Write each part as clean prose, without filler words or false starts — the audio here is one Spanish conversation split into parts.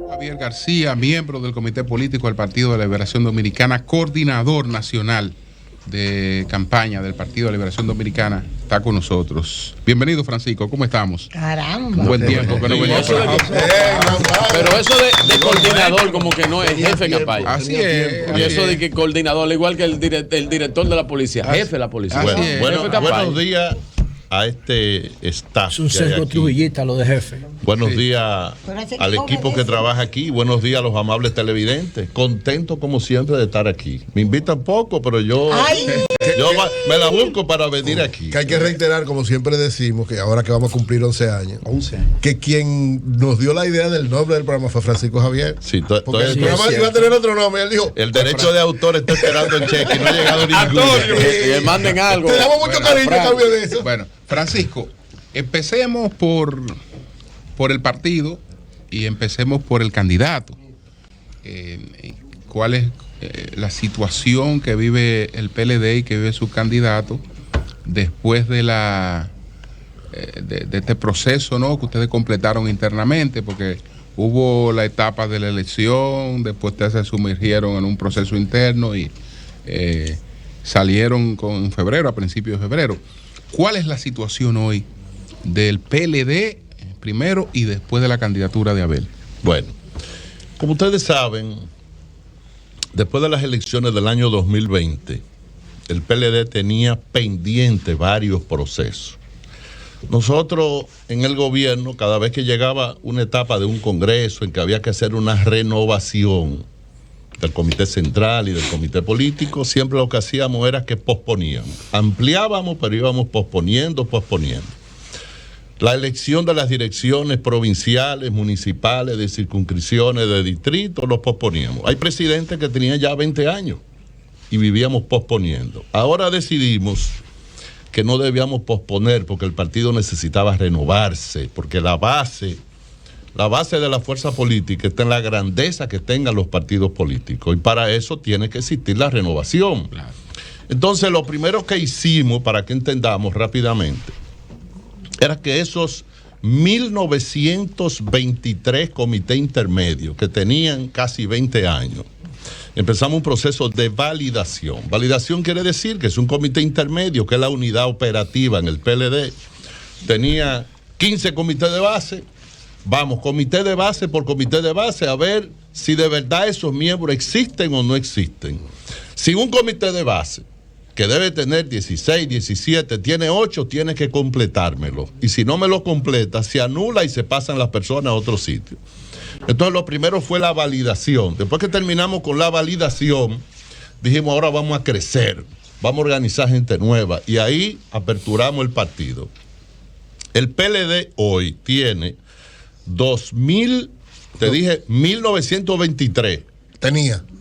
Javier García, miembro del Comité Político del Partido de la Liberación Dominicana, coordinador nacional de campaña del Partido de la Liberación Dominicana, está con nosotros. Bienvenido, Francisco, ¿cómo estamos? Caramba. Un buen tiempo que no veníamos. Pero eso de coordinador como que no es jefe de campaña. Así es. Y eso de que coordinador, al igual que el director de la policía, jefe de la policía. Buenos días a este staff. Es un centro trujillista lo de jefe. Buenos días al equipo que trabaja aquí. Buenos días a los amables televidentes. Contento como siempre de estar aquí. Me invitan poco, pero yo me la busco para venir aquí. Que hay que reiterar, como siempre decimos, que ahora que vamos a cumplir 11 años, que quien nos dio la idea del nombre del programa fue Francisco Javier. Sí, porque el programa iba a tener otro nombre. Él dijo: el derecho de autor está esperando el cheque y no ha llegado ninguno. Que le manden algo. Te damos mucho cariño a cambio de eso. Bueno, Francisco, empecemos por el partido y empecemos por el candidato. ¿Cuál es la situación que vive el PLD y que vive su candidato después de de este proceso, ¿no?, que ustedes completaron internamente? Porque hubo la etapa de la elección, después ustedes se sumergieron en un proceso interno y salieron en febrero, a principios de febrero. ¿Cuál es la situación hoy del PLD primero y después de la candidatura de Abel? Bueno, como ustedes saben, después de las elecciones del año 2020, el PLD tenía pendiente varios procesos. Nosotros en el gobierno, cada vez que llegaba una etapa de un congreso en que había que hacer una renovación del comité central y del comité político, siempre lo que hacíamos era que posponíamos. Ampliábamos, pero íbamos posponiendo. La elección de las direcciones provinciales, municipales, de circunscripciones, de distritos, los posponíamos. Hay presidentes que tenían ya 20 años y vivíamos posponiendo. Ahora decidimos que no debíamos posponer porque el partido necesitaba renovarse, porque la base de la fuerza política está en la grandeza que tengan los partidos políticos, y para eso tiene que existir la renovación. Claro. Entonces, lo primero que hicimos, para que entendamos rápidamente, era que esos 1923 comités intermedios que tenían casi 20 años, empezamos un proceso de validación. Validación quiere decir que es un comité intermedio, que es la unidad operativa en el PLD. Tenía 15 comités de base. Vamos, comité de base por comité de base, a ver si de verdad esos miembros existen o no existen. Si un comité de base, que debe tener 16, 17, tiene 8, tiene que completármelo. Y si no me lo completa, se anula y se pasan las personas a otro sitio. Entonces, lo primero fue la validación. Después que terminamos con la validación, dijimos, ahora vamos a crecer, vamos a organizar gente nueva. Y ahí aperturamos el partido. El PLD hoy tiene 1923.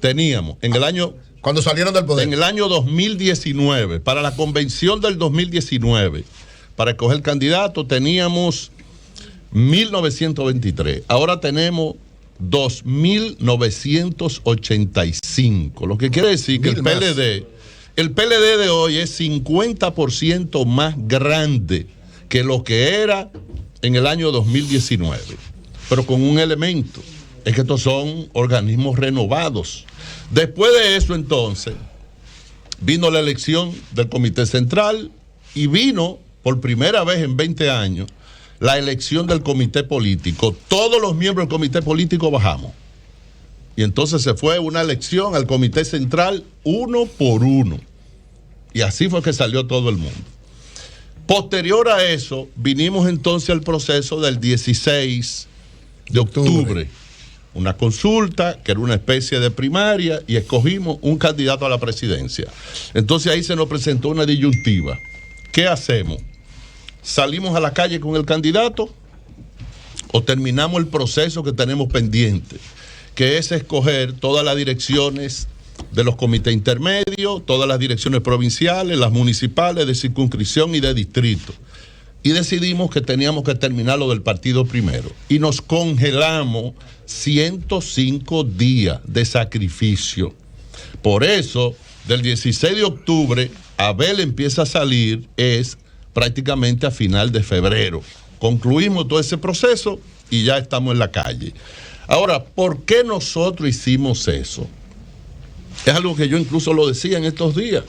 Teníamos en el año, cuando salieron del poder, en el año 2019, para la convención del 2019, para escoger candidato, teníamos 1923. Ahora tenemos 2985. Lo que quiere decir que el PLD de hoy es 50% más grande que lo que era en el año 2019, pero con un elemento, es que estos son organismos renovados. Después de eso, entonces, vino la elección del Comité Central y vino, por primera vez en 20 años, la elección del Comité Político. Todos los miembros del Comité Político bajamos. Y entonces se fue una elección al Comité Central uno por uno. Y así fue que salió todo el mundo. Posterior a eso, vinimos entonces al proceso del 16 de octubre. Una consulta que era una especie de primaria y escogimos un candidato a la presidencia. Entonces ahí se nos presentó una disyuntiva. ¿Qué hacemos? ¿Salimos a la calle con el candidato o terminamos el proceso que tenemos pendiente, que es escoger todas las direcciones de los comités intermedios, todas las direcciones provinciales, las municipales, de circunscripción y de distrito? Y decidimos que teníamos que terminar lo del partido primero. Y nos congelamos 105 días de sacrificio. Por eso, del 16 de octubre Abel empieza a salir es prácticamente a final de febrero. Concluimos todo ese proceso y ya estamos en la calle. Ahora, ¿por qué nosotros hicimos eso? Es algo que yo incluso lo decía en estos días.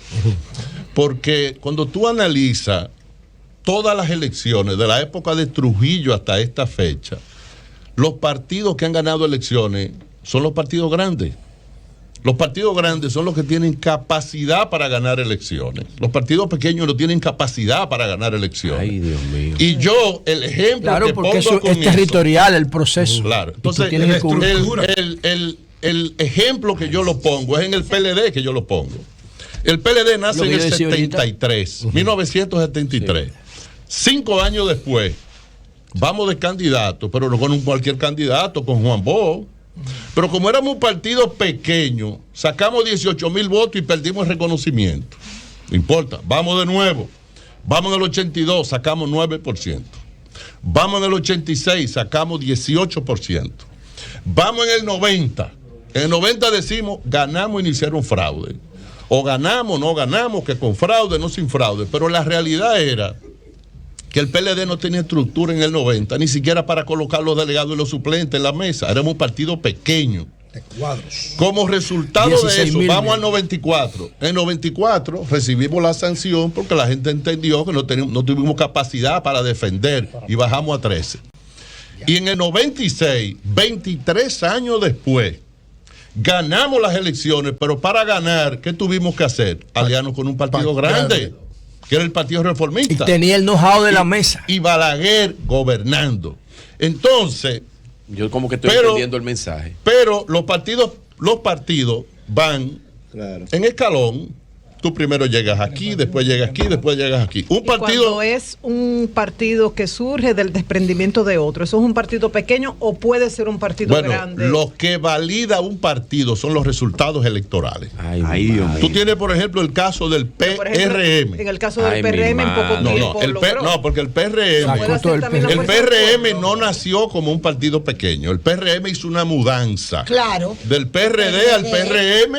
Porque cuando tú analizas todas las elecciones de la época de Trujillo hasta esta fecha, los partidos que han ganado elecciones son los partidos grandes. Los partidos grandes son los que tienen capacidad para ganar elecciones. Los partidos pequeños no tienen capacidad para ganar elecciones. Ay, Dios mío. Y yo, el ejemplo claro, que porque pongo eso con es territorial el proceso. Claro. Entonces, el ejemplo que yo lo pongo es en el PLD que yo lo pongo. El PLD nace en el 73, 1973. Sí. 5 años después, vamos de candidato, pero no con cualquier candidato, con Juan Bo. Pero como éramos un partido pequeño, sacamos 18,000 votos y perdimos el reconocimiento. No importa, vamos de nuevo. Vamos en el 82, sacamos 9%. Vamos en el 86, sacamos 18%. Vamos en el 90. En el 90 decimos, ganamos y no hicieron fraude. O ganamos, no ganamos, que con fraude, no sin fraude. Pero la realidad era que el PLD no tenía estructura en el 90, ni siquiera para colocar los delegados y los suplentes en la mesa. Éramos un partido pequeño. De cuadros. Como resultado de eso, vamos al 94. En el 94 recibimos la sanción porque la gente entendió que no tuvimos capacidad para defender y bajamos a 13. Y en el 96, 23 años después, ganamos las elecciones, pero para ganar, ¿qué tuvimos que hacer? Aliarnos con un partido grande, que era el Partido Reformista. Y tenía el know-how de la mesa. Y Balaguer gobernando. Entonces, yo como que estoy entendiendo el mensaje. Pero los partidos van en escalón. Tú primero llegas aquí, después llegas aquí, después llegas aquí. Un partido cuando es un partido que surge del desprendimiento de otro, ¿eso es un partido pequeño o puede ser un partido grande? Lo que valida un partido son los resultados electorales. Ay, Dios mío. Tú tienes, por ejemplo, el caso del PRM. En el caso del PRM, en poco tiempo. No, porque el PRM no nació como un partido pequeño. El PRM hizo una mudanza. Claro. Del PRD al PRM.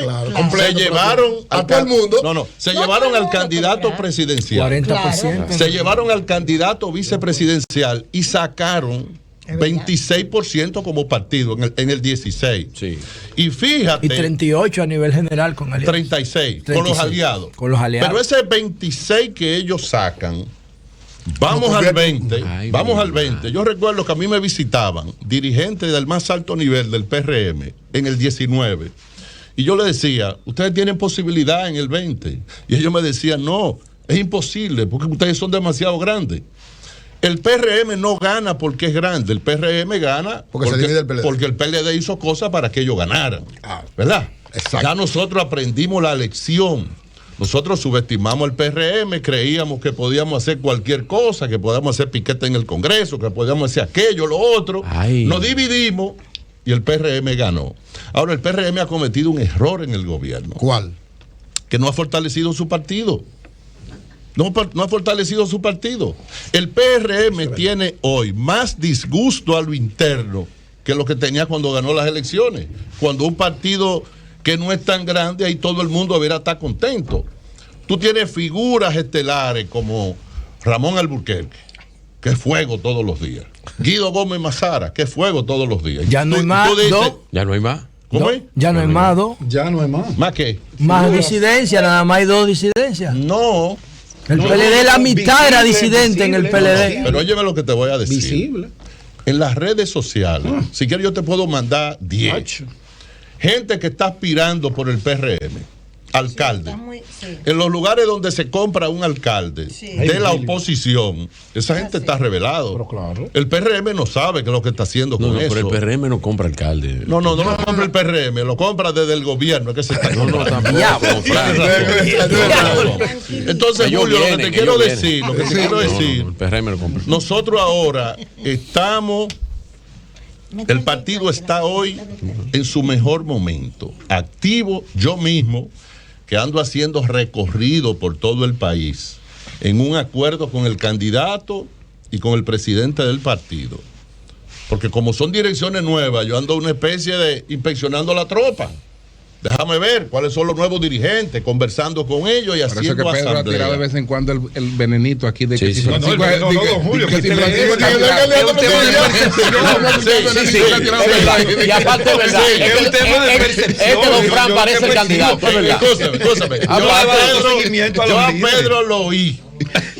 Se llevaron a todo el mundo. Se llevaron al candidato presidencial. 40%. Se llevaron al candidato vicepresidencial y sacaron 26% como partido en el 16. Sí. Y fíjate. Y 38 a nivel general con aliados. 36 con los aliados. Con los aliados. Pero ese 26 que ellos sacan, vamos al 20. Vamos al 20. Yo recuerdo que a mí me visitaban dirigentes del más alto nivel del PRM en el 19. Y yo le decía, ustedes tienen posibilidad en el 20. Y ellos me decían, no, es imposible, porque ustedes son demasiado grandes. El PRM no gana porque es grande, el PRM gana porque el PLD hizo cosas para que ellos ganaran. ¿Verdad? Exacto. Ya nosotros aprendimos la lección. Nosotros subestimamos el PRM, creíamos que podíamos hacer cualquier cosa, que podíamos hacer piquete en el Congreso, que podíamos hacer aquello, lo otro. Nos dividimos y el PRM ganó. Ahora, el PRM ha cometido un error en el gobierno. ¿Cuál? Que no ha fortalecido su partido. No ha fortalecido su partido. El PRM tiene hoy más disgusto a lo interno que lo que tenía cuando ganó las elecciones. Cuando un partido que no es tan grande, ahí todo el mundo deberá estar contento. Tú tienes figuras estelares como Ramón Alburquerque, que es fuego todos los días. Guido Gómez Mazara, que es fuego todos los días. Ya no hay más. Ya no hay más. ¿Cómo es? Ya no hay más dos. Ya no hay más. ¿Más qué? Más disidencia, nada más hay dos disidencias. No. El PLD, la mitad era disidente en el PLD. Pero óyeme lo que te voy a decir. Visible. En las redes sociales, si quieres yo te puedo mandar 10. Gente que está aspirando por el PRM, alcalde. En los lugares donde se compra un alcalde de la oposición, esa gente está revelado. Pero claro. El PRM no sabe qué es lo que está haciendo con eso. Pero el PRM no compra alcalde. No lo compra el PRM, lo compra desde el gobierno, que se está comprando. Entonces, Julio, lo que te quiero decir, el PRM lo compra. Nosotros ahora estamos. El partido está hoy en su mejor momento, activo. Yo mismo, que ando haciendo recorrido por todo el país, en un acuerdo con el candidato y con el presidente del partido. Porque como son direcciones nuevas, yo ando una especie de inspeccionando la tropa. Déjame ver cuáles son los nuevos dirigentes, conversando con ellos y Por eso haciendo que Pedro ha asamblea. tirado de vez en cuando el venenito aquí de que si No, Francisco no, don Julio, que si que Francisco usted- está tirado. que Es un tema de percepción. Sí, es verdad. Y aparte es verdad. Es un tema de percepción. Es que Don Fran parece el candidato, es verdad. Escúchame. Yo a Pedro lo oí.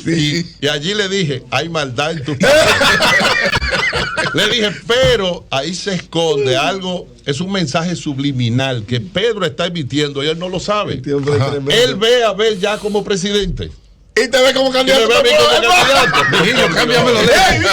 Y allí le dije, hay maldad en tu parte. Le dije, pero ahí se esconde algo, es un mensaje subliminal que Pedro está emitiendo y él no lo sabe. Él ve a Abel ya como presidente. Y te ve como Y candidato. me ve a mí como candidato. Niño, cámbiamelo de Él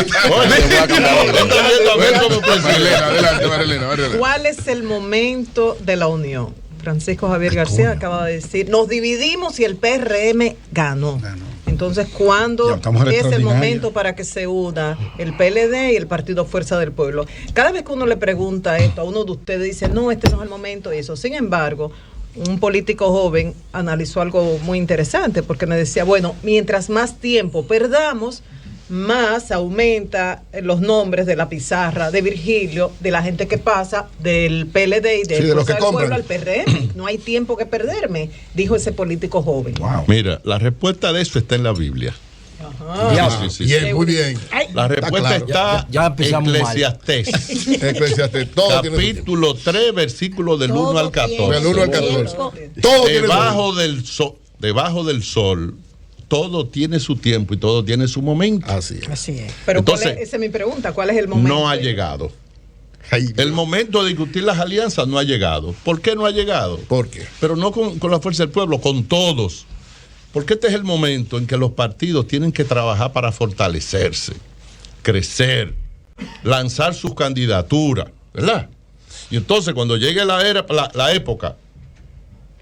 está viendo a Abel como presidente. Marilena, adelante, Marilena. ¿Cuál es el momento de la unión? Francisco Javier García acaba de decir, nos dividimos y el PRM ganó. Entonces, ¿cuándo Ya estamos en es el extraordinario. momento para que se una el PLD y el Partido Fuerza del Pueblo? Cada vez que uno le pregunta esto a uno de ustedes, dice, no, este no es el momento y eso. Sin embargo, un político joven analizó algo muy interesante porque me decía, bueno, mientras más tiempo perdamos, más aumenta los nombres de la pizarra, de Virgilio, de la gente que pasa del PLD y Sí, de los Fuerza que del Pueblo compran. al PRM. No hay tiempo que perderme, dijo ese político joven. Mira, la respuesta de eso está en la Biblia. Sí. Bien, muy bien. La respuesta claro. está Ya empezamos mal. Eclesiastés. Eclesiastés, todo tiene su tiempo. Capítulo 3, versículo del 1 al 14. Del 1 al 14. Todo tiene su Debajo del sol, todo tiene su tiempo y todo tiene su momento. Así es. Así es. Pero Entonces, esa es mi pregunta, ¿cuál es el momento? No ha llegado. Ay, El momento de discutir las alianzas no ha llegado. ¿Por qué no ha llegado? ¿Por qué? Pero no con la fuerza del pueblo, con todos. Porque este es el momento en que los partidos tienen que trabajar para fortalecerse, crecer, lanzar sus candidaturas, ¿verdad? Y entonces cuando llegue la época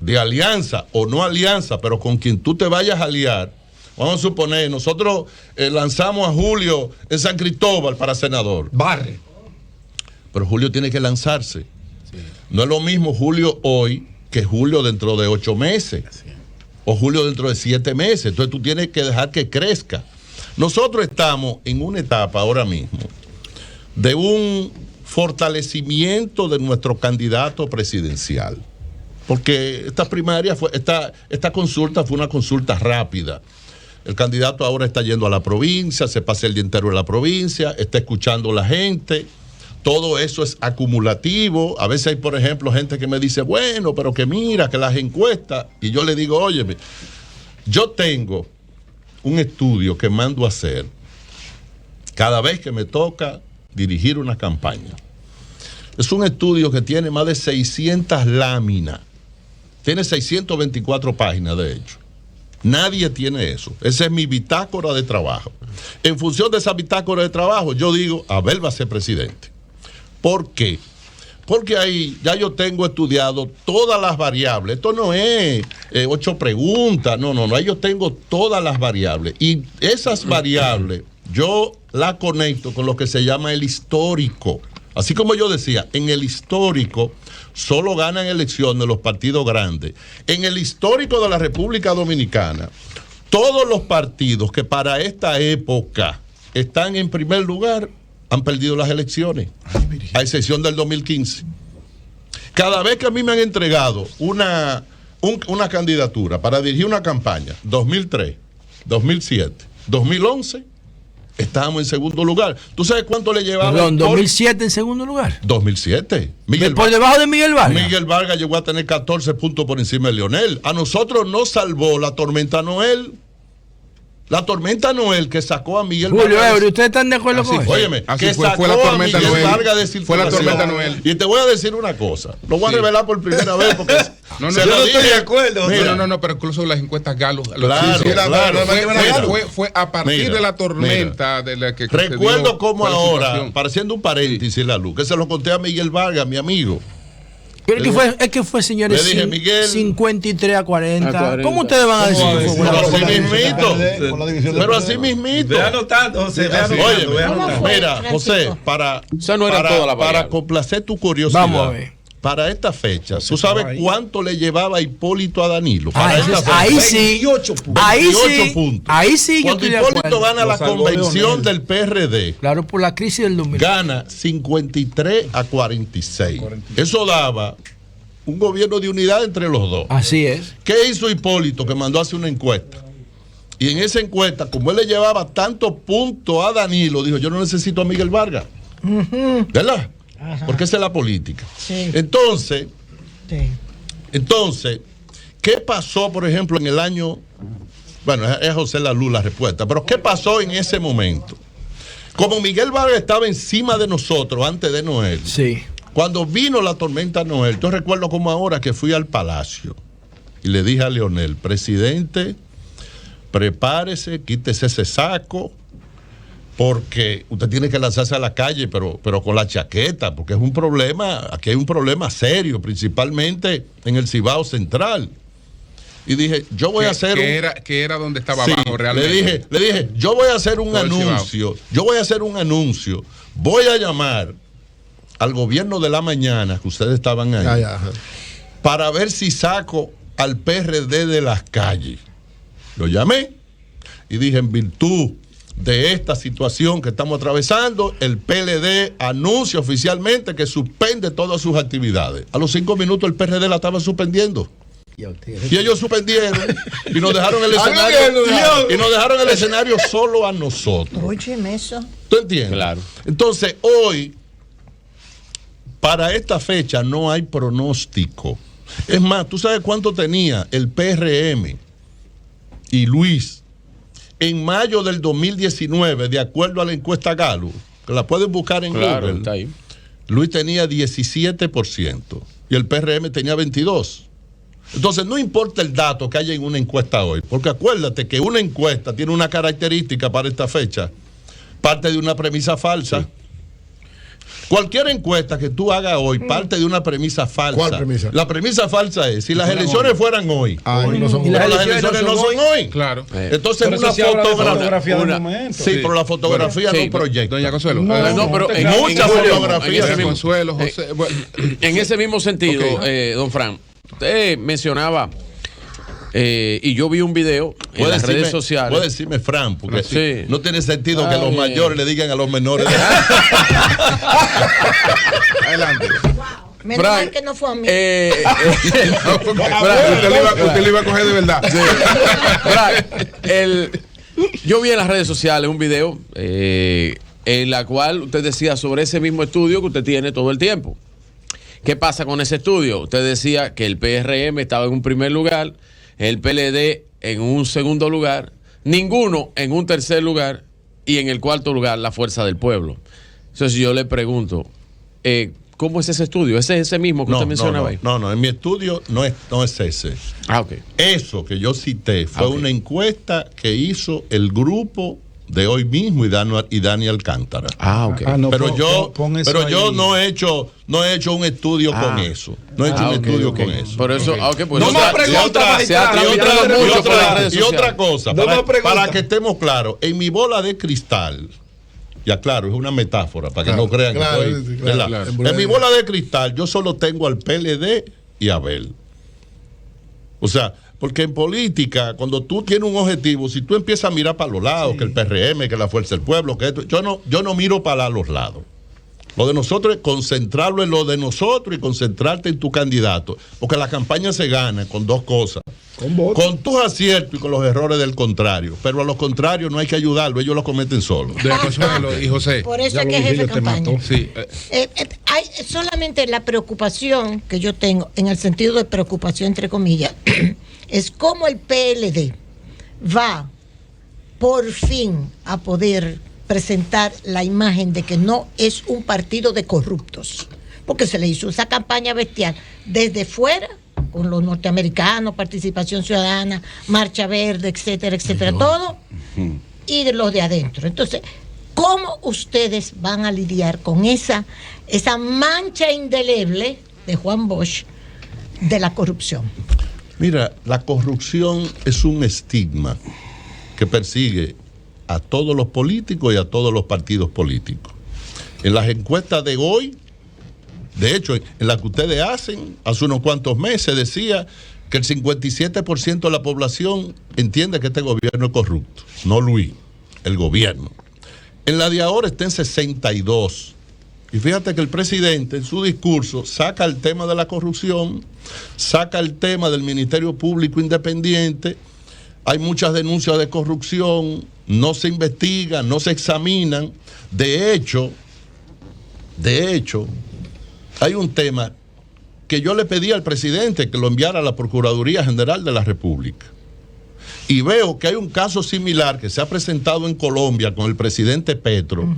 de alianza o no alianza, pero con quien tú te vayas a aliar, vamos a suponer, nosotros lanzamos a Julio en San Cristóbal para senador. Barre. Pero Julio tiene que lanzarse. No es lo mismo Julio hoy que Julio dentro de 8 meses. O Julio dentro de 7 meses. Entonces tú tienes que dejar que crezca. Nosotros estamos en una etapa ahora mismo de un fortalecimiento de nuestro candidato presidencial. Porque esta primaria esta consulta fue una consulta rápida. El candidato ahora está yendo a la provincia, se pasa el día entero en la provincia, está escuchando a la gente. Todo eso es acumulativo. A veces hay, por ejemplo, gente que me dice, bueno, pero que mira, que las encuestas. Y yo le digo, óyeme, yo tengo un estudio que mando a hacer cada vez que me toca dirigir una campaña. Es un estudio que tiene más de 600 láminas. Tiene 624 páginas, de hecho. Nadie tiene eso. Esa es mi bitácora de trabajo. En función de esa bitácora de trabajo, yo digo, Abel va a ser presidente. ¿Por qué? Porque ahí ya yo tengo estudiado todas las variables. Esto no es 8 preguntas, no. Ahí yo tengo todas las variables. Y esas variables yo las conecto con lo que se llama el histórico. Así como yo decía, en el histórico solo ganan elecciones los partidos grandes. En el histórico de la República Dominicana, todos los partidos que para esta época están en primer lugar han perdido las elecciones, a excepción del 2015. Cada vez que a mí me han entregado una candidatura para dirigir una campaña, 2003, 2007, 2011, estábamos en segundo lugar. ¿Tú sabes cuánto le llevaba? Perdón, 2007 en segundo lugar. 2007. Por debajo de Miguel Vargas. Miguel Vargas llegó a tener 14 puntos por encima de Leonel. A nosotros nos salvó la tormenta Noel. La tormenta Noel que sacó a Miguel Julio Vargas. Ebre, ¿ustedes están de acuerdo con eso? Óyeme, Así que fue sacó la a tormenta Miguel Noel. Vargas de Fue la circulación. tormenta Noel. Y te voy a decir una cosa. Lo voy a revelar por primera vez porque No, se Yo lo no estoy dije. de acuerdo. Mira, No, pero incluso las encuestas Galo. Claro, claro. Fue a partir Mira, de la tormenta de la que recuerdo cómo fue la ahora, situación. pareciendo un paréntesis la luz, que se lo conté a Miguel Vargas, mi amigo. Pero es que fue, señores, Le dije, Miguel, 53 a 40. a 40. ¿Cómo ustedes van a decir que fue Pero bueno? así mismito. Pero así mismito. Ve anotando, José. Ve Oye, anotando, ve anotando. mira, José, para complacer tu curiosidad, Vamos a ver. para esta fecha, ¿tú sabes cuánto le llevaba Hipólito a Danilo? Para Ahí, esta fecha. ahí sí. 28 puntos. Ahí 28 sí. puntos. Ahí sí yo Cuando estoy de Hipólito acuerdo. gana la Lo salvó convención Leonel. del PRD, Claro, por la crisis del 2000. gana 53 a 46. Eso daba un gobierno de unidad entre los dos. Así es. ¿Qué hizo Hipólito? Que mandó a hacer una encuesta. Y en esa encuesta, como él le llevaba tantos puntos a Danilo, dijo, yo no necesito a Miguel Vargas. ¿Verdad? Ajá. Porque esa es la política. Sí. Entonces, Sí. ¿qué pasó, por ejemplo, en el año... Bueno, es José Lalú la respuesta, pero ¿qué pasó en ese momento? Como Miguel Vargas estaba encima de nosotros antes de Noel, Sí. cuando vino la tormenta Noel, yo recuerdo como ahora que fui al Palacio y le dije a Leonel, presidente, prepárese, quítese ese saco, porque usted tiene que lanzarse a la calle, pero con la chaqueta, porque es un problema, aquí hay un problema serio, principalmente en el Cibao Central. Y dije, yo voy a hacer que era donde estaba Sí, abajo realmente. le dije, yo voy a hacer un Todo el anuncio, voy a llamar al gobierno de la mañana, que ustedes estaban ahí, para ver si saco al PRD de las calles. Lo llamé y dije, en virtud de esta situación que estamos atravesando, el PLD anuncia oficialmente que suspende todas sus actividades. A los 5 minutos el PRD la estaba suspendiendo. Y ellos suspendieron y nos dejaron el escenario solo a nosotros. Óyeme eso. ¿Tú entiendes? Claro. Entonces, hoy, para esta fecha, no hay pronóstico. Es más, ¿tú sabes cuánto tenía el PRM y Luis en mayo del 2019, de acuerdo a la encuesta Gallup, que la pueden buscar en Google? Está ahí. Luis tenía 17% y el PRM tenía 22%. Entonces, no importa el dato que haya en una encuesta hoy, porque acuérdate que una encuesta tiene una característica para esta fecha, parte de una premisa falsa. Sí. Cualquier encuesta que tú hagas hoy parte de una premisa falsa. ¿Cuál premisa? La premisa falsa es, si las elecciones fueran hoy, las elecciones no son hoy. Claro. Entonces, una fotografía del momento. Sí, pero la fotografía no proyecta. Doña Consuelo. No, pero muchas fotografías. Consuelo, José. En ese mismo sentido, don Fran, usted mencionaba, y yo vi un video en las redes sociales. Puede decirme Fran, porque sí, no tiene sentido que los mayores le digan a los menores. Adelante. Menos mal que no fue a mí. Usted le iba a coger de verdad. Yo vi en las redes sociales un video en la cual usted decía sobre ese mismo estudio que usted tiene todo el tiempo. ¿Qué pasa con ese estudio? Usted decía que el PRM estaba en un primer lugar, el PLD en un segundo lugar, ninguno en un tercer lugar y en el cuarto lugar la Fuerza del Pueblo. Entonces yo le pregunto, ¿cómo es ese estudio? ¿Ese es ese mismo que usted mencionaba ahí? No, en mi estudio no es ese. Ah, ok. Eso que yo cité fue una encuesta que hizo el grupo de hoy mismo y Dani Alcántara. Ah, ok. Pero yo no he hecho un estudio con eso. No he hecho un estudio con eso. Por eso, pues no más preguntas, y otra cosa, para que estemos claros, en mi bola de cristal, ya claro, es una metáfora, para que no crean que estoy, claro. En mi bola de cristal yo solo tengo al PLD y a Abel. O sea, porque en política, cuando tú tienes un objetivo, si tú empiezas a mirar para los lados, que el PRM, que la Fuerza del Pueblo, que esto, yo no miro para los lados. Lo de nosotros es concentrarlo en lo de nosotros y concentrarte en tu candidato. Porque la campaña se gana con dos cosas. Con tus aciertos y con los errores del contrario. Pero a los contrarios no hay que ayudarlo, ellos lo cometen solos. Y José. Por eso es que es jefe de campaña. Sí. Hay solamente la preocupación que yo tengo, en el sentido de preocupación entre comillas, es cómo el PLD va por fin a poder presentar la imagen de que no es un partido de corruptos, porque se le hizo esa campaña bestial desde fuera, con los norteamericanos, participación ciudadana, marcha verde, etcétera, etcétera, todo, y de los de adentro. Entonces, ¿cómo ustedes van a lidiar con esa mancha indeleble de Juan Bosch de la corrupción? Mira, la corrupción es un estigma que persigue a todos los políticos y a todos los partidos políticos. En las encuestas de hoy, de hecho, en la que ustedes hacen, hace unos cuantos meses decía que el 57% de la población entiende que este gobierno es corrupto. No Luis, el gobierno. En la de ahora está en 62%. Y fíjate que el presidente en su discurso saca el tema de la corrupción, saca el tema del Ministerio Público Independiente. Hay muchas denuncias de corrupción, no se investigan, no se examinan. De hecho, hay un tema que yo le pedí al presidente que lo enviara a la Procuraduría General de la República. Y veo que hay un caso similar que se ha presentado en Colombia con el presidente Petro,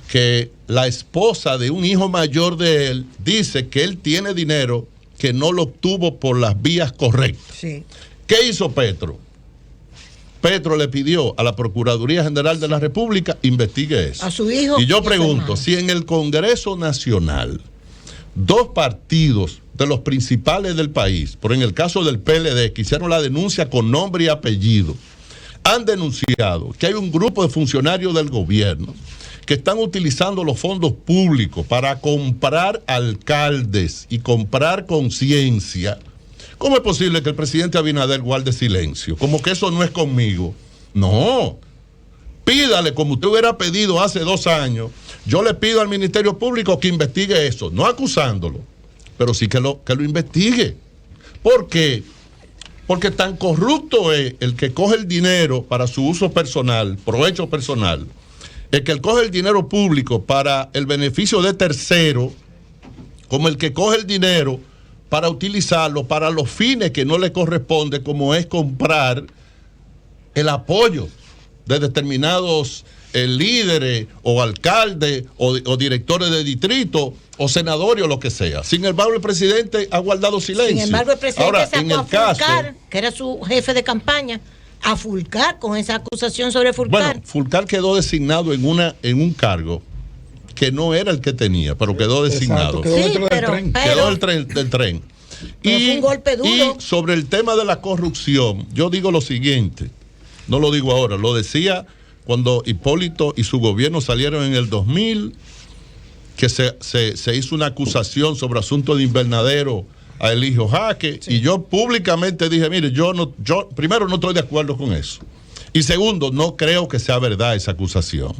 que la esposa de un hijo mayor de él dice que él tiene dinero que no lo obtuvo por las vías correctas. Sí. ¿Qué hizo Petro? Petro le pidió a la Procuraduría General de la República investigue eso. A su hijo. Y yo y a su pregunto, hermano. si en el Congreso Nacional dos partidos de los principales del país, por en el caso del PLD, que hicieron la denuncia con nombre y apellido, han denunciado que hay un grupo de funcionarios del gobierno que están utilizando los fondos públicos para comprar alcaldes y comprar conciencia, ¿cómo es posible que el presidente Abinader guarde silencio? Como que eso no es conmigo. No. Pídale, como usted hubiera pedido hace 2 años, yo le pido al Ministerio Público que investigue eso, no acusándolo, pero sí que lo investigue. ¿Por qué? Porque tan corrupto es el que coge el dinero para su uso personal, provecho personal, el que coge el dinero público para el beneficio de tercero, como el que coge el dinero para utilizarlo para los fines que no le corresponde, como es comprar el apoyo de determinados líderes o alcaldes o directores de distrito o senadores o lo que sea. Sin embargo, el presidente ha guardado silencio. Sin embargo, el presidente Ahora, sacó en el a Fulcar, caso, que era su jefe de campaña, a Fulcar con esa acusación sobre Fulcar. bueno, Fulcar quedó designado en un cargo que no era el que tenía, pero quedó designado. Quedó dentro del pero, tren. pero- Quedó del tren. Pero fue un golpe duro. Y sobre el tema de la corrupción, yo digo lo siguiente, no lo digo ahora, lo decía cuando Hipólito y su gobierno salieron en el 2000, que se hizo una acusación sobre asuntos de invernadero a Eligio Jaque, y yo públicamente dije, mire, yo primero no estoy de acuerdo con eso, y segundo, no creo que sea verdad esa acusación.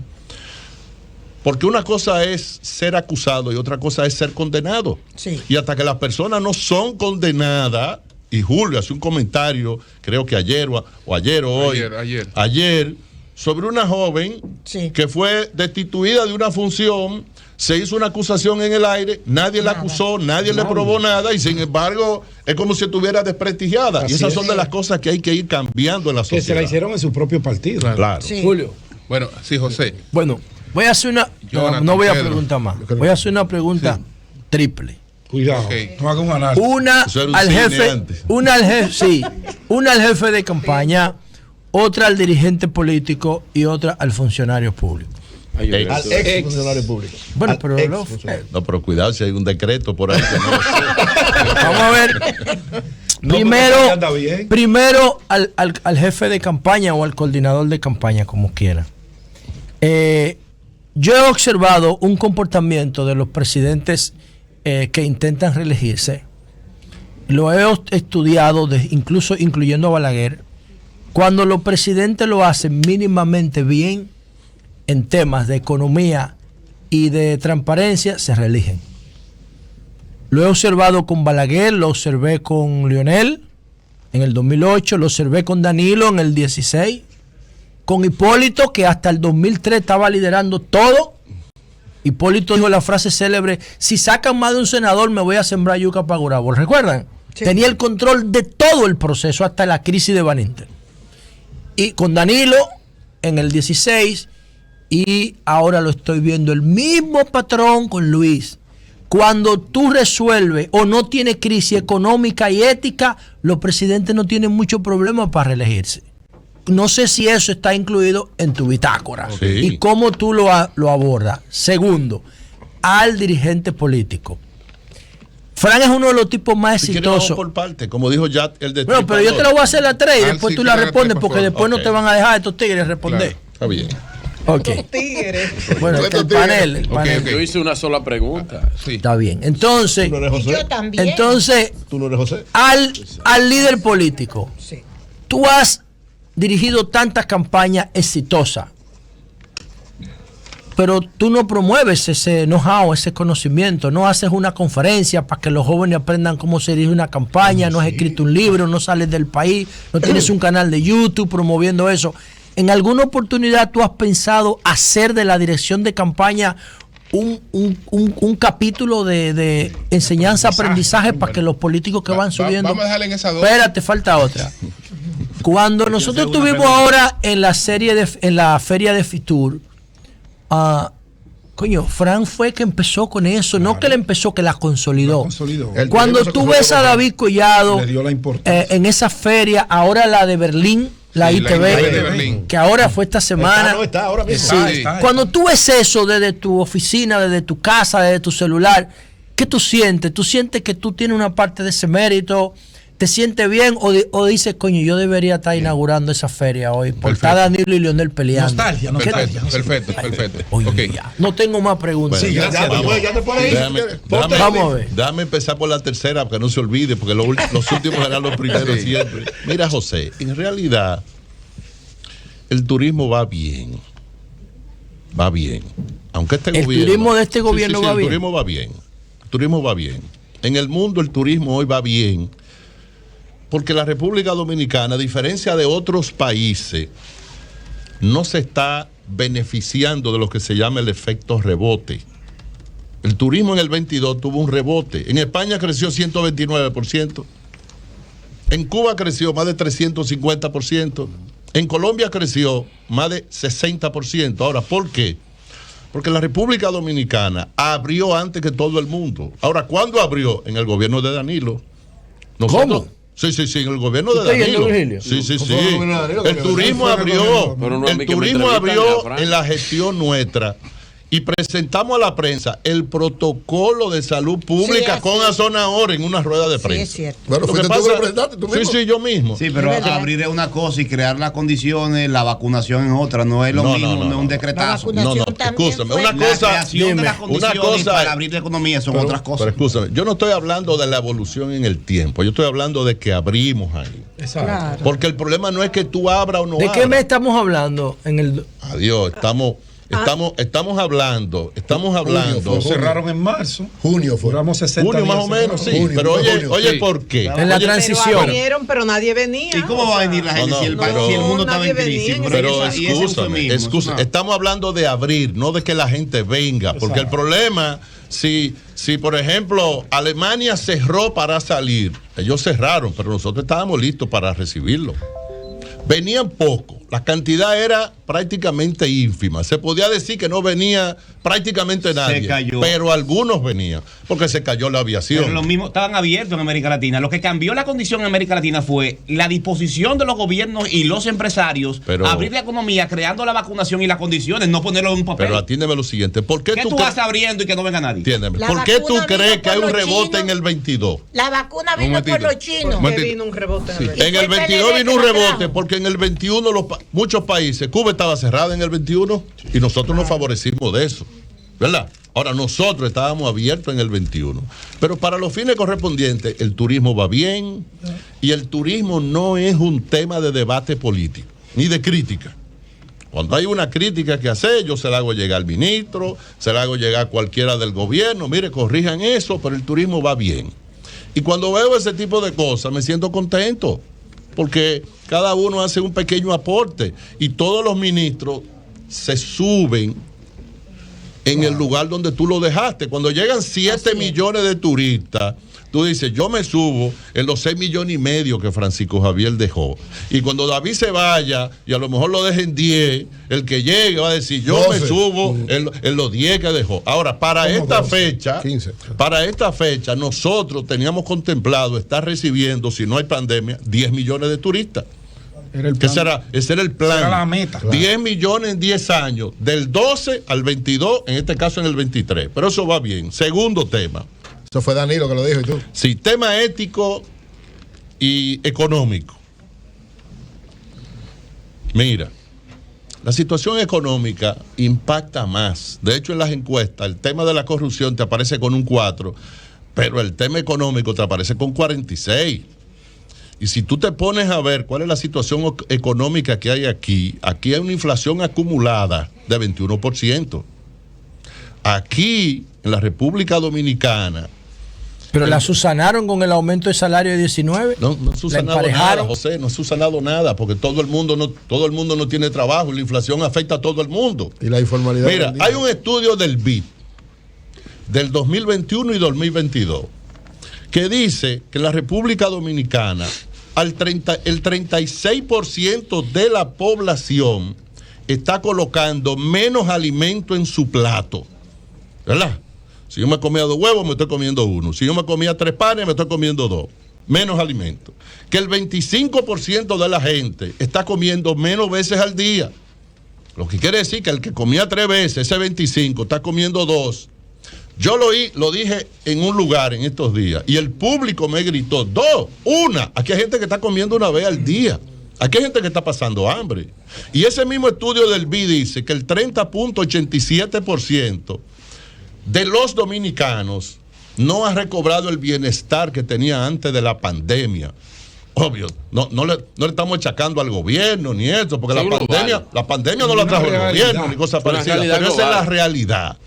Porque una cosa es ser acusado y otra cosa es ser condenado. Sí. Y hasta que las personas no son condenadas, y Julio hace un comentario, creo que ayer o hoy, ayer, sobre una joven Sí. que fue destituida de una función, se hizo una acusación en el aire, nadie la acusó, nadie le probó nada, y sin embargo es como si estuviera desprestigiada. Así y esas es. son de las cosas que hay que ir cambiando en la Que sociedad. se la hicieron en su propio partido. Claro. Sí. Julio. Bueno, sí, José. Bueno, voy a hacer una. Jonathan, No voy a Pedro. preguntar más. Voy a hacer una pregunta triple. Cuidado. Ok. No haga un análisis. Una Eso era un al cine jefe, antes. una al jefe, sí, una al jefe de campaña, otra al dirigente político y otra al funcionario público. Al ex funcionario público. Bueno, Al pero ex no, funcionario. No, pero cuidado si hay un decreto por ahí que no lo sé. vamos a ver. No, Primero, pero anda bien. primero al jefe de campaña o al coordinador de campaña, como quiera. Yo he observado un comportamiento de los presidentes que intentan reelegirse. Lo he estudiado, incluso incluyendo a Balaguer. Cuando los presidentes lo hacen mínimamente bien en temas de economía y de transparencia, se reeligen. Lo he observado con Balaguer, lo observé con Leonel en el 2008, lo observé con Danilo en el 16, con Hipólito, que hasta el 2003 estaba liderando todo. Hipólito dijo la frase célebre: si sacan más de un senador me voy a sembrar yuca para Gurabo. ¿Recuerdan? Sí. Tenía el control de todo el proceso hasta la crisis de Van Inter. Y con Danilo en el 16, y ahora lo estoy viendo el mismo patrón con Luis. Cuando tú resuelves o no tienes crisis económica y ética, los presidentes no tienen mucho problema para reelegirse. No sé si eso está incluido en tu bitácora Sí. y cómo tú lo abordas. Segundo, al dirigente político. Fran es uno de los tipos más Si quieres, vamos exitosos. por parte, como dijo ya el de. Bueno, pero yo te lo voy a hacer la 3 y Ah, después sí, tú la claro, respondes, por porque favor. después no Ok. te van a dejar estos tigres responder. Claro. Está bien. Ok. Los tigres. Bueno, es que el panel. Ok, ok. Yo hice una sola pregunta. Sí. Está bien. Entonces, ¿Tú no eres Y José? yo también. entonces ¿Tú no eres José? al líder político, Sí. tú has dirigido tantas campañas exitosas. pero tú no promueves ese know-how, ese conocimiento, no haces una conferencia para que los jóvenes aprendan cómo se dirige una campaña, no has escrito un libro, no sales del país, no tienes un canal de YouTube promoviendo eso. ¿En alguna oportunidad tú has pensado hacer de la dirección de campaña un capítulo de enseñanza-aprendizaje para que los políticos que van subiendo... Vamos a dejarle en esa dos. Espérate, falta otra. Cuando nosotros estuvimos ahora en la feria de Fitur, coño, Fran fue que empezó con eso, no que le empezó, que la consolidó. Cuando tú ves a David Collado en esa feria, ahora la de Berlín, la ITV, que ahora fue esta semana. Ahora mismo. Está. Cuando tú ves eso desde tu oficina, desde tu casa, desde tu celular, ¿qué tú sientes? ¿Tú sientes que tú tienes una parte de ese mérito? ¿Te sientes bien o dices, coño, yo debería estar inaugurando esa feria hoy? Porque está Danilo y Leonel peleando. Nostalgia. Perfecto. Oye, Okay. ya. No tengo más preguntas. Sí, ya te por ahí. Vamos a ver. Déjame empezar por la tercera, para que no se olvide, porque los últimos serán los primeros siempre. Mira, José, en realidad, el turismo va bien. Va bien. Aunque este gobierno... El turismo de este gobierno va bien. El turismo va bien. El turismo va bien. En el mundo el turismo hoy va bien, porque la República Dominicana, a diferencia de otros países, no se está beneficiando de lo que se llama el efecto rebote. El turismo en el 22 tuvo un rebote. En España creció 129%. En Cuba creció más de 350%. En Colombia creció más de 60%. Ahora, ¿por qué? Porque la República Dominicana abrió antes que todo el mundo. Ahora, ¿cuándo abrió? En el gobierno de Danilo. Nosotros, ¿Cómo? Sí, en el gobierno de Danilo. Sí. El turismo abrió. El turismo abrió en la gestión nuestra. Y presentamos a la prensa el protocolo de salud pública con Azonahora en una rueda de prensa. Sí, es cierto. Bueno, fuiste tú que lo presentaste, tú mismo. Sí, yo mismo. Sí, pero abrir es una cosa y crear las condiciones, la vacunación es otra, no es lo mismo, no es un decretazo. La vacunación también escúchame, fue- una La cosa, creación de las condiciones para abrir la economía son otras pero cosas. escúchame, yo no estoy hablando de la evolución en el tiempo, yo estoy hablando de que abrimos ahí. Claro. Porque el problema no es que tú abras o no ¿De abras. qué mes estamos hablando? Adiós, estamos hablando. Lo cerraron en marzo. Junio fue. Duramos 60 Junio días más o menos, sí. Junio, Pero junio, oye, sí. ¿por qué? En la Oye, transición. Vinieron, pero nadie venía. ¿Y cómo va a venir la gente No, si, el pero- mundo estaba en nadie crisis? venía, Pero Y ese escúchame, eufemismo, no. estamos hablando de abrir, no de que la gente venga, porque el problema, si por ejemplo Alemania cerró para salir, ellos cerraron, pero nosotros estábamos listos para recibirlo. Venían poco, la cantidad era prácticamente ínfima, se podía decir que no venía prácticamente nadie, cayó. pero algunos venían, porque se cayó la aviación. Pero lo mismo, estaban abiertos en América Latina. Lo que cambió la condición en América Latina fue la disposición de los gobiernos y los empresarios a abrir la economía, creando la vacunación y las condiciones, no ponerlo en un papel. Pero atiéndeme lo siguiente, ¿por qué ¿Qué tú vas abriendo y que no venga nadie? Atiéndeme, La ¿por qué tú vacuna crees vino que hay por un los rebote chinos. en el 22? La vacuna vino por los chinos. ¿Por qué vino un rebote? En el 22 vino un rebote porque en el 21 muchos países, Cuba estaba cerrada en el 21 y nosotros nos favorecimos de eso, ¿verdad? Ahora nosotros estábamos abiertos en el 21, pero para los fines correspondientes el turismo va bien y el turismo no es un tema de debate político ni de crítica. Cuando hay una crítica que hacer, yo se la hago llegar al ministro, se la hago llegar a cualquiera del gobierno, mire, corrijan eso, pero el turismo va bien. Y cuando veo ese tipo de cosas me siento contento, porque cada uno hace un pequeño aporte y todos los ministros se suben en el lugar donde tú lo dejaste. Cuando llegan 7 millones de turistas, tú dices, yo me subo en los 6,5 millones que Francisco Javier dejó. Y cuando David se vaya, y a lo mejor lo dejen 10, el que llegue va a decir, yo 12. me subo en los 10 que dejó. Ahora, para esta 12? fecha, 15. para esta fecha, nosotros teníamos contemplado estar recibiendo, si no hay pandemia, 10 millones de turistas. Era el plan. Ese era el plan. Era la meta. 10 millones en 10 años, del 12 al 22, en este caso en el 23. Pero eso va bien. Segundo tema. Eso fue Danilo que lo dijo y tú. Sistema ético y económico. Mira, la situación económica impacta más. De hecho, en las encuestas, el tema de la corrupción te aparece con un 4, pero el tema económico te aparece con 46. Y si tú te pones a ver cuál es la situación económica que hay aquí hay una inflación acumulada de 21%. aquí en la República Dominicana. Pero la subsanaron con el aumento de salario de 19. No ha subsanado nada, José, no ha subsanado nada, porque todo el mundo no tiene trabajo y la inflación afecta a todo el mundo. Y la informalidad. Mira, hay un estudio del BID del 2021 y 2022 que dice que en la República Dominicana el 36% de la población está colocando menos alimento en su plato, ¿verdad? Si yo me comía 2 huevos, me estoy comiendo 1. Si yo me comía 3 panes, me estoy comiendo 2. Menos alimento. Que el 25% de la gente está comiendo menos veces al día. Lo que quiere decir que el que comía 3 veces, ese 25, está comiendo 2. Yo lo dije en un lugar en estos días y el público me gritó, 2, 1. Aquí hay gente que está comiendo 1 vez al día. Aquí hay gente que está pasando hambre. Y ese mismo estudio del BID dice que el 30.87% de los dominicanos no ha recobrado el bienestar que tenía antes de la pandemia. Obvio, no le estamos achacando al gobierno ni eso, porque la pandemia no la trajo el gobierno ni cosa parecida, pero esa es la realidad.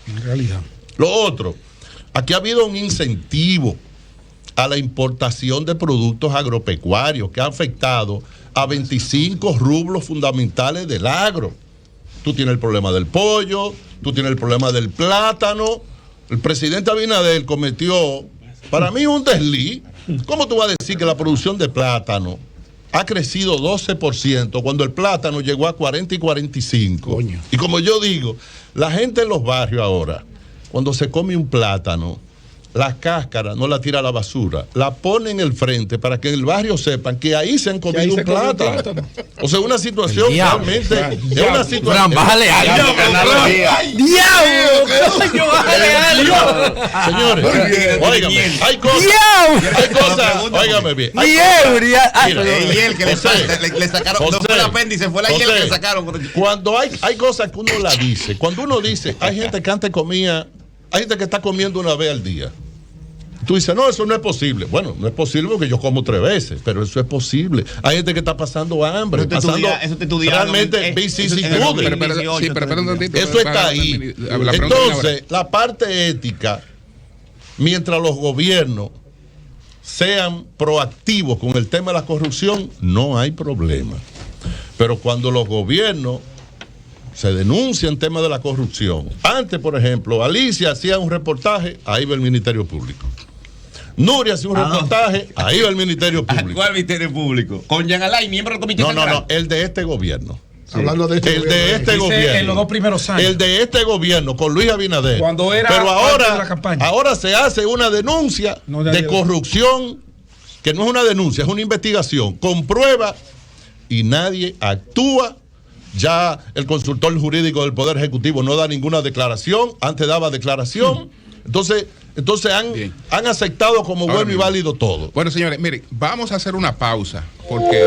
Lo otro, aquí ha habido un incentivo a la importación de productos agropecuarios que ha afectado a 25 rubros fundamentales del agro. Tú tienes el problema del pollo, tú tienes el problema del plátano. El presidente Abinader cometió, para mí, un desliz. ¿Cómo tú vas a decir que la producción de plátano ha crecido 12% cuando el plátano llegó a 40 y 45? Coño. Y como yo digo, la gente en los barrios ahora, cuando se come un plátano, la cáscara no la tira a la basura, la pone en el frente para que en el barrio sepan que ahí se han comido un plátano. O sea, una situación realmente. Es una situación. Bájale algo. ¡Diablo! ¡Bájale algo! Señores, óigame, hay cosas. Óigame bien. Y el que le sacaron, no fue el apéndice, fue la hiel que le sacaron. Cuando hay cosas que uno la dice, cuando uno dice, hay gente que antes comía. Hay gente que está comiendo 1 vez al día. Tú dices, no, eso no es posible. Bueno, no es posible porque yo como 3 veces, pero eso es posible. Hay gente que está pasando hambre, pasando realmente vicisitudes. Eso está ahí. Entonces, la parte ética, mientras los gobiernos sean proactivos con el tema de la corrupción, no hay problema. Pero cuando los gobiernos se denuncian temas de la corrupción. Antes, por ejemplo, Alicia hacía un reportaje, ahí va el Ministerio Público. Nuria hacía un reportaje, ahí va el Ministerio Público. ¿Cuál Ministerio Público? ¿Con Jean Alain, miembro del Comité Central? No, el de este gobierno. Sí. Hablando de este gobierno. De este gobierno. En los 2 primeros años. El de este gobierno, con Luis Abinader. Cuando era pero parte de la campaña. Ahora se hace una denuncia de corrupción, que no es una denuncia, es una investigación, con prueba, y nadie actúa. Ya el consultor jurídico del Poder Ejecutivo no da ninguna declaración, antes daba declaración. Entonces han aceptado como bueno y válido todo. Bueno, señores, miren, vamos a hacer una pausa porque